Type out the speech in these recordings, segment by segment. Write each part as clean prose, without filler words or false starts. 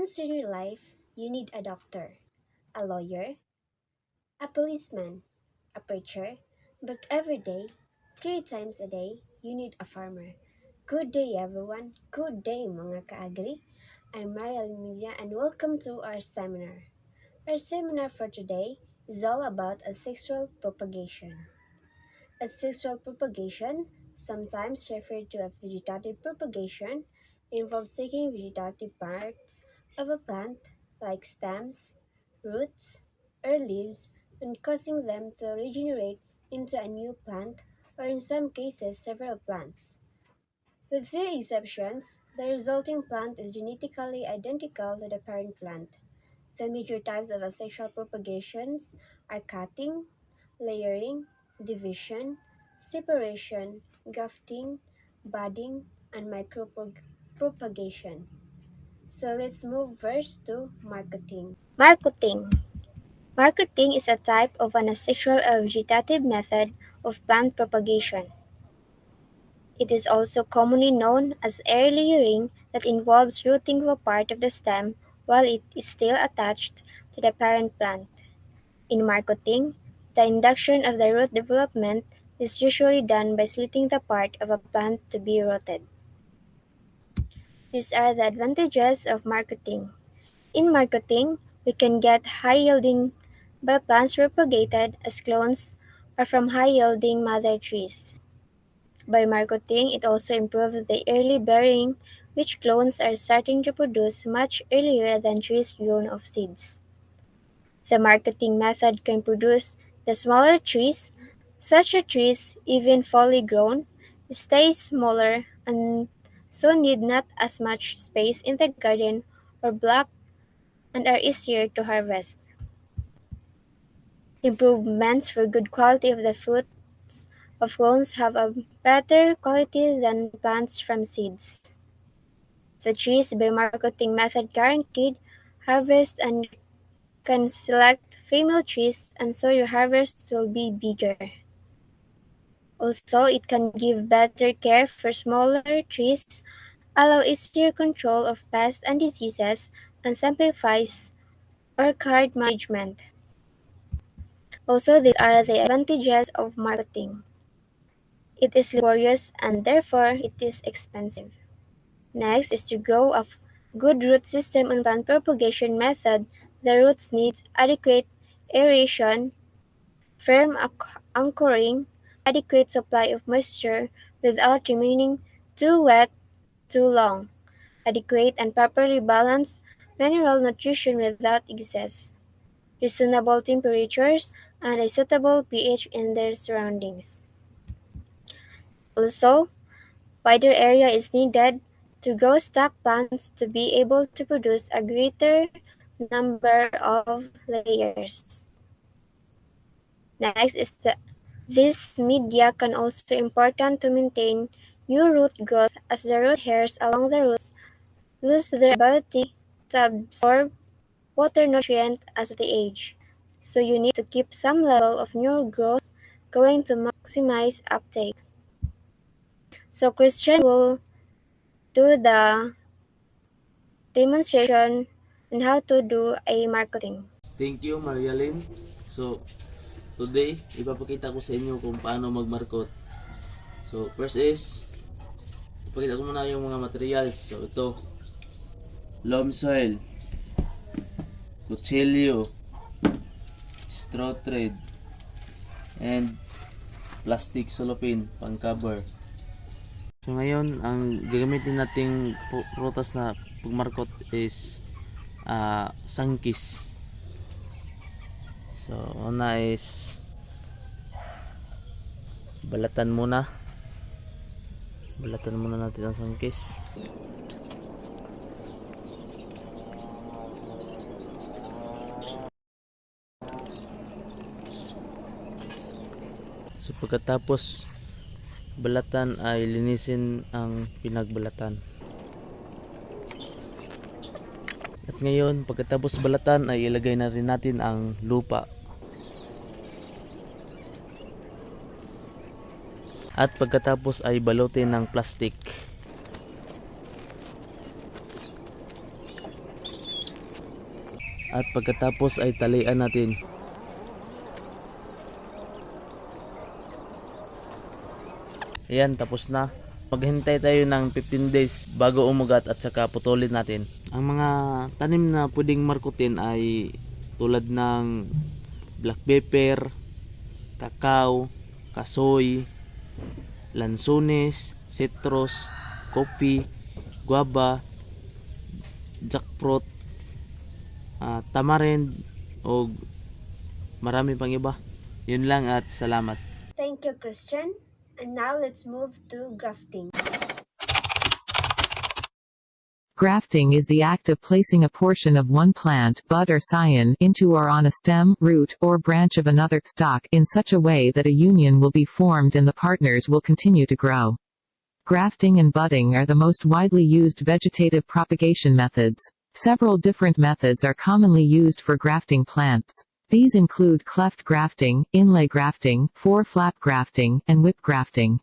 Once in your life, you need a doctor, a lawyer, a policeman, a preacher, but every day, 3 times a day, you need a farmer. Good day everyone, good day mga kaagri. I'm Marilyn Media and welcome to our seminar. Our seminar for today is all about asexual propagation. Asexual propagation, sometimes referred to as vegetative propagation, involves taking vegetative parts of a plant, like stems, roots, or leaves, and causing them to regenerate into a new plant, or in some cases, several plants. With few exceptions, the resulting plant is genetically identical to the parent plant. The major types of asexual propagations are cutting, layering, division, separation, grafting, budding, and micropropagation. So let's move first to marketing. Marketing is a type of an asexual or vegetative method of plant propagation. It is also commonly known as air layering that involves rooting of a part of the stem while it is still attached to the parent plant. In marketing, the induction of the root development is usually done by slitting the part of a plant to be rooted. These are the advantages of marketing. In marketing, we can get high yielding by plants propagated as clones or from high yielding mother trees. By marketing, it also improves the early bearing, which clones are starting to produce much earlier than trees grown of seeds. The marketing method can produce the smaller trees. Such a trees, even fully grown, stay smaller and so need not as much space in the garden or block and are easier to harvest. Improvements for good quality of the fruits of clones have a better quality than plants from seeds. The trees by marketing method guaranteed harvest and can select female trees and so your harvest will be bigger. Also, it can give better care for smaller trees, allow easier control of pests and diseases, and simplifies orchard management. Also, these are the advantages of marketing. It is laborious and therefore it is expensive. Next is to grow a good root system on plant propagation method. The roots need adequate aeration, firm anchoring, adequate supply of moisture without remaining too wet too long, adequate and properly balanced mineral nutrition without excess, reasonable temperatures, and a suitable pH in their surroundings. Also, wider area is needed to grow stock plants to be able to produce a greater number of layers. Next is this media can also important to maintain new root growth as the root hairs along the roots lose their ability to absorb water nutrient as they age. So you need to keep some level of new growth going to maximize uptake. So Christian will do the demonstration on how to do a marketing. Thank you, Marialyn. So, today, ipapakita ko sa inyo kung paano magmarkot. So, first is, ipakita ko muna yung mga materials. So, ito, loam soil, kutsilyo, straw thread, and plastic cellophane pang cover. So, ngayon, ang gagamitin nating prutas na pagmarkot is sangkis. So, una is balatan muna natin ang sangkis. So, pagkatapos balatan ay linisin ang pinagbalatan. At ngayon, pagkatapos balatan ay ilagay na rin natin ang lupa. At pagkatapos ay balutin ng plastic. At pagkatapos ay talian natin. Ayan, tapos na. Maghintay tayo ng 15 days bago umugat at saka putulin natin. Ang mga tanim na pwedeng markutin ay tulad ng black pepper, kakao, kasoy, lansones, citrus, kopi, guava, jackfruit, tamarind o marami pang iba. Yun lang at salamat. Thank you, Christian. And now let's move to grafting. Grafting is the act of placing a portion of one plant, bud or scion, into or on a stem, root, or branch of another stock in such a way that a union will be formed and the partners will continue to grow. Grafting and budding are the most widely used vegetative propagation methods. Several different methods are commonly used for grafting plants. These include cleft grafting, inlay grafting, four-flap grafting, and whip grafting.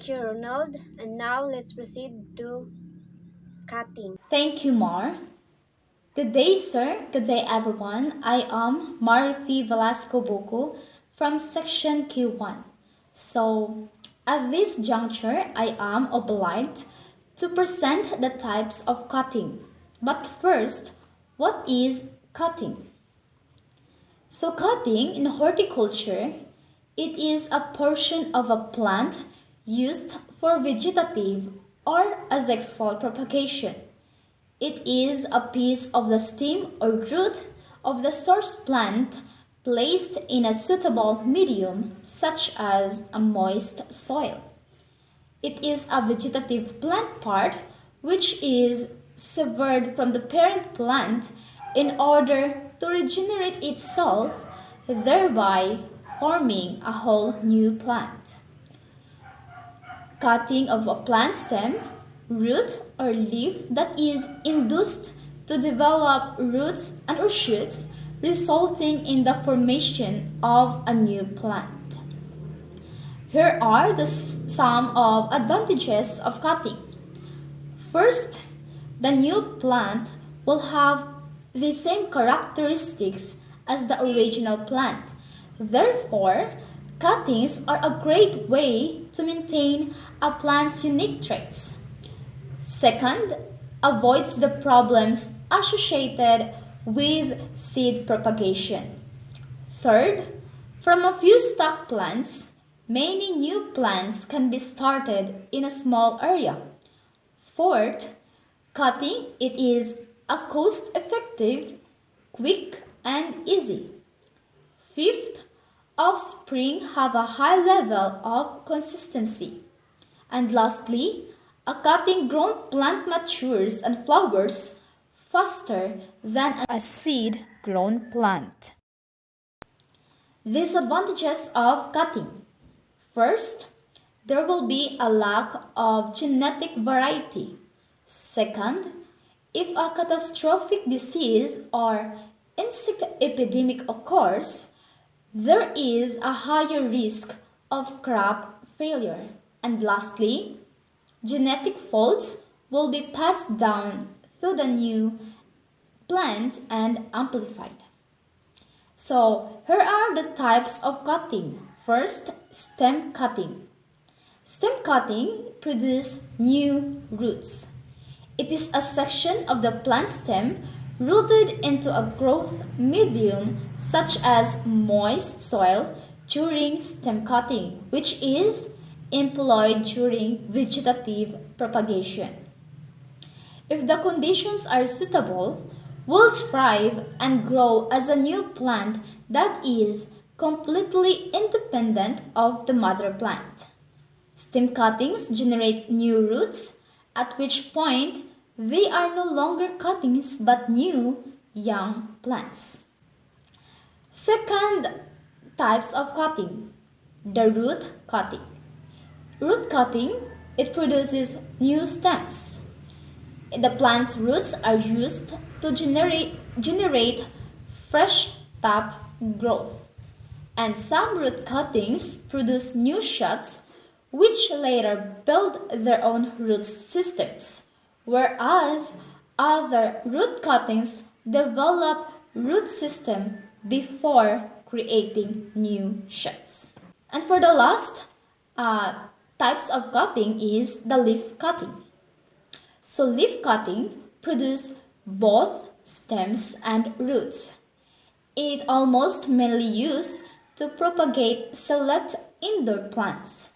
Thank you, Ronald. And now let's proceed to cutting. Thank you, Mar. Good day, sir. Good day, everyone. I am Marifi Velasco Boko from Section Q1. So, at this juncture, I am obliged to present the types of cutting. But first, what is cutting? So, cutting in horticulture, it is a portion of a plant used for vegetative or asexual propagation. It is a piece of the stem or root of the source plant placed in a suitable medium such as a moist soil. It is a vegetative plant part which is severed from the parent plant in order to regenerate itself, thereby forming a whole new plant. Cutting of a plant stem, root, or leaf that is induced to develop roots and or shoots, resulting in the formation of a new plant. Here are some of advantages of cutting. First, the new plant will have the same characteristics as the original plant. Therefore, cuttings are a great way to maintain a plant's unique traits. Second, avoids the problems associated with seed propagation. Third, from a few stock plants, many new plants can be started in a small area. Fourth, cutting it is a cost-effective, quick, and easy. Fifth, offspring have a high level of consistency. And lastly, a cutting grown plant matures and flowers faster than a seed grown plant. Disadvantages of cutting. First, there will be a lack of genetic variety. Second, if a catastrophic disease or insect epidemic occurs, there is a higher risk of crop failure. And lastly, genetic faults will be passed down to the new plants and amplified. So, here are the types of cutting. First, stem cutting. Stem cutting produces new roots. It is a section of the plant stem rooted into a growth medium such as moist soil during stem cutting, which is employed during vegetative propagation. If the conditions are suitable, will thrive and grow as a new plant that is completely independent of the mother plant. Stem cuttings generate new roots, at which point they are no longer cuttings but new young plants. Second types of cutting, the root cutting. Root cutting, it produces new stems. The plant's roots are used to generate fresh top growth. And some root cuttings produce new shoots which later build their own root systems, whereas other root cuttings develop root system before creating new shoots. And for the last types of cutting is the leaf cutting. So leaf cutting produce both stems and roots. It almost mainly used to propagate select indoor plants.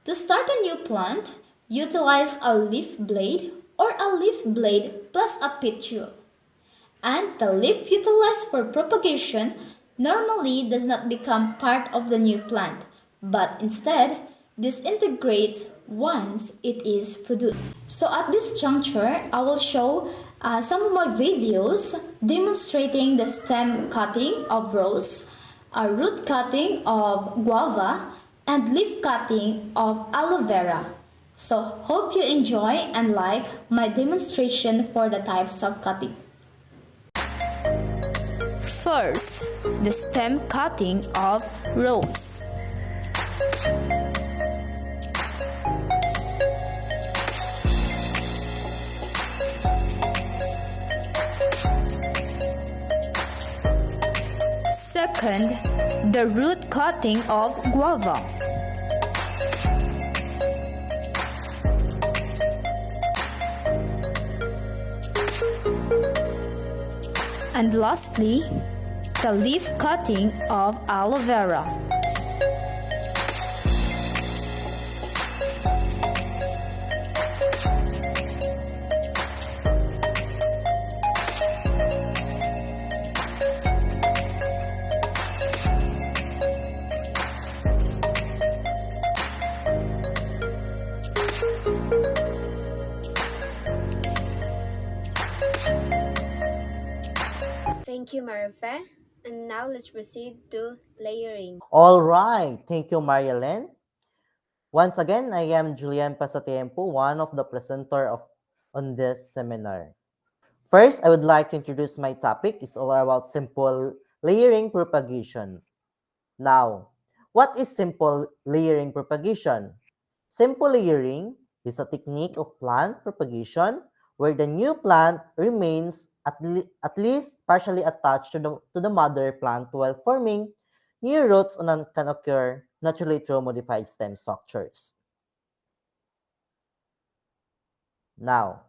To start a new plant, utilize a leaf blade or a leaf blade plus a petiole. And the leaf utilized for propagation normally does not become part of the new plant, but instead disintegrates once it is produced. So at this juncture, I will show some of my videos demonstrating the stem cutting of rose, root cutting of guava, and leaf cutting of aloe vera. So hope you enjoy and like my demonstration for the types of cutting. First, the stem cutting of rose. Second, the root cutting of guava. And lastly, the leaf cutting of aloe vera. Thank you, Marife. And now let's proceed to layering. All right. Thank you, Marielen. Once again, I am Julian Pasatiempo, one of the presenter on this seminar. First, I would like to introduce my topic. It's all about simple layering propagation. Now, what is simple layering propagation? Simple layering is a technique of plant propagation where the new plant remains at least partially attached to the mother plant while forming new roots can occur naturally through modified stem structures. Now,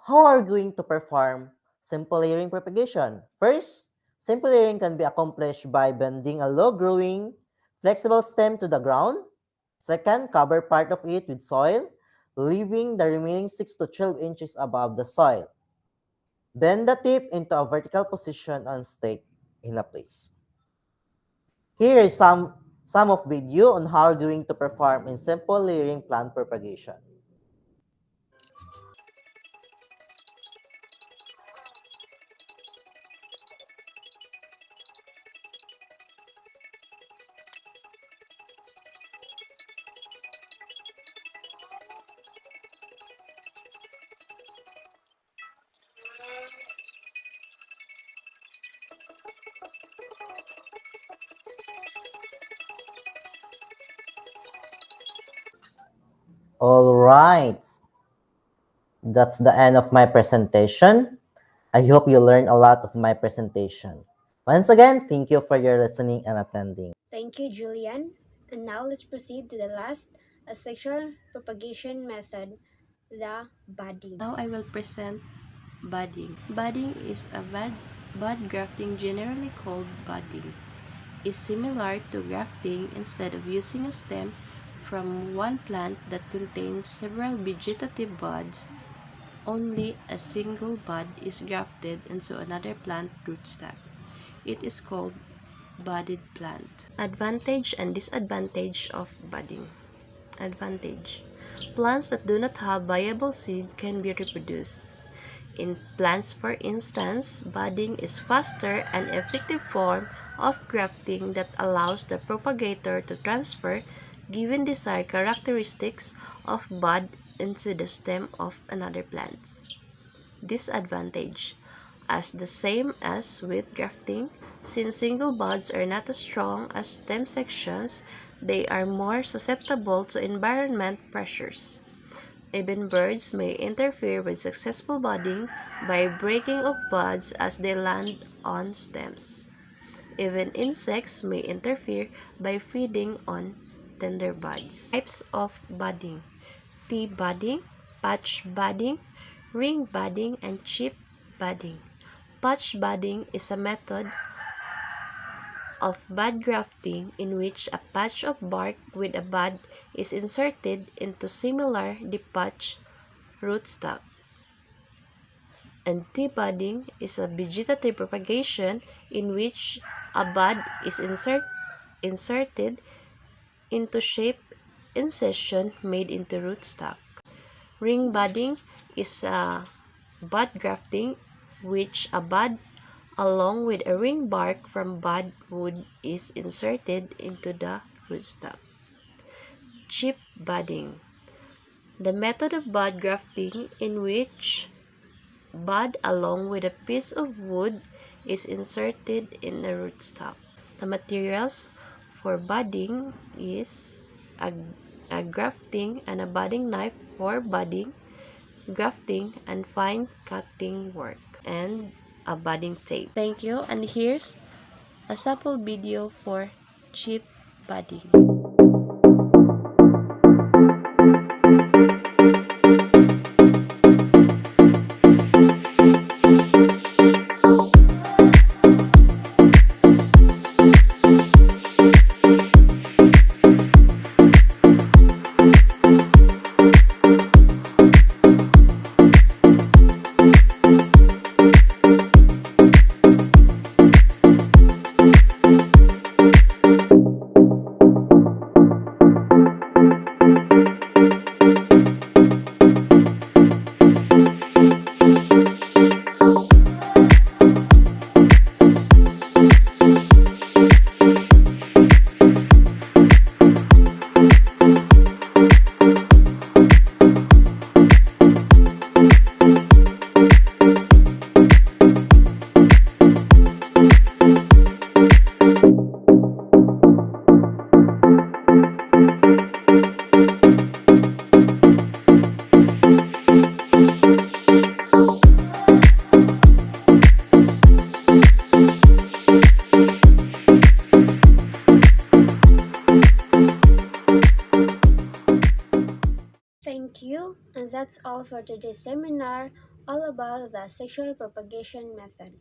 how are we going to perform simple layering propagation? First, simple layering can be accomplished by bending a low-growing, flexible stem to the ground. Second, cover part of it with soil, leaving the remaining 6 to 12 inches above the soil. Bend the tip into a vertical position and stick in a place. Here is some of video on how we're going to perform in simple layering plant propagation. All right, that's the end of my presentation. I hope you learned a lot of my presentation. Once again, thank you for your listening and attending. Thank you, Julian. And now let's proceed to the last asexual propagation method, the budding. Now I will present budding. Budding is a bud grafting, generally called budding. Is similar to grafting. Instead of using a stem from one plant that contains several vegetative buds, only a single bud is grafted into another plant rootstock. It is called budded plant. Advantage and disadvantage of budding. Advantage: plants that do not have viable seed can be reproduced. In plants, for instance, budding is faster and effective form of grafting that allows the propagator to transfer given desired characteristics of bud into the stem of another plant. Disadvantage: as the same as with grafting, since single buds are not as strong as stem sections, they are more susceptible to environment pressures. Even birds may interfere with successful budding by breaking off buds as they land on stems. Even insects may interfere by feeding on tender buds. Types of budding: tea budding, patch budding, ring budding, and chip budding. Patch budding is a method of bud grafting in which a patch of bark with a bud is inserted into similar detached rootstock. And tea budding is a vegetative propagation in which a bud is inserted into shape incision made into rootstock. Ring budding is a bud grafting which a bud along with a ring bark from bud wood is inserted into the rootstock. Chip budding: the method of bud grafting in which bud along with a piece of wood is inserted in a rootstock. The materials for budding is a grafting and a budding knife for budding, grafting, and fine cutting work, and a budding tape. Thank you, and here's A sample video for cheap budding. Thank you, and that's all for today's seminar, all about the sexual propagation method.